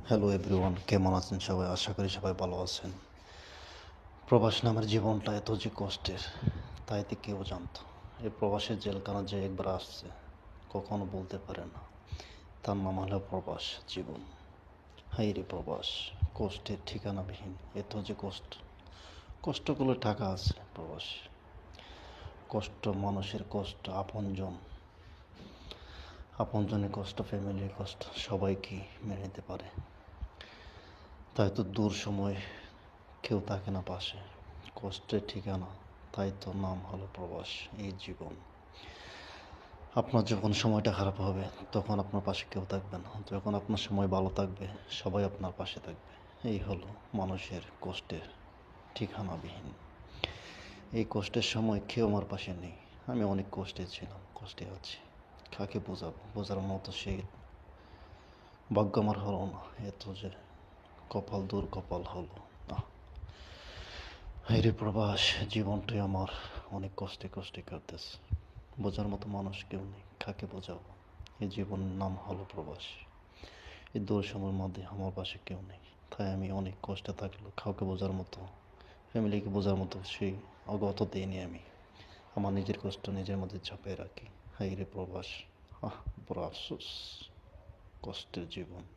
Hello everyone, কেমন আছেন সবাই? আশা করি সবাই ভালো আছেন। প্রবাস নামের জীবনটা এত যে কষ্টের, তাইতে কেউ জানতো। এই প্রবাসের জেলখানা যে একবার আসছে, কখনো বলতে পারে না। তার নাম হলো প্রবাস জীবন। হাই রে প্রবাস, কষ্টের ঠিকানাবিহীন। এত যে কষ্ট, কষ্টগুলো টাকা আছে প্রবাস। কষ্ট, মানুষের কষ্ট, আপনজনের কষ্ট, ফ্যামিলির কষ্ট, সবাইকে মেনে নিতে পারে। তাই তো দূর সময় কেউ থাকে না পাশে। কষ্টের ঠিকানা, তাই তো নাম হলো প্রবাস। এই জীবন। আপনার যখন সময়টা খারাপ হবে, তখন আপনার পাশে কেউ থাকবে না। যখন আপনার সময় ভালো থাকবে, সবাই আপনার পাশে থাকবে। এই হলো মানুষের কষ্টের ঠিকানাবিহীন। এই কষ্টের সময় কেউ আমার পাশে নেই। আমি অনেক কষ্টে ছিলাম, কষ্টে আছি। কাকে বোঝাবো? বোঝার মতো সেই ভাগ্য আমার হলো না। এত যে কপাল, দুর্কপাল হলো না। হায়রে প্রবাস, জীবনটাই আমার অনেক কষ্টে কষ্টে কাটতেছে। বোঝার মতো মানুষ কেউ নেই, কাকে বোঝাবো? এই জীবনের নাম হলো প্রবাস। এই দূর সময়ের মধ্যে আমার পাশে কেউ নেই। তাই আমি অনেক কষ্টে থাকলেও কাউকে বোঝার মতো, ফ্যামিলিকে বোঝার মতো সেই অগত দিইনি আমি। আমার নিজের কষ্ট নিজের মধ্যে চাপিয়ে রাখি। হায়রে প্রবাস, বড় আফসোস, কষ্টের জীবন।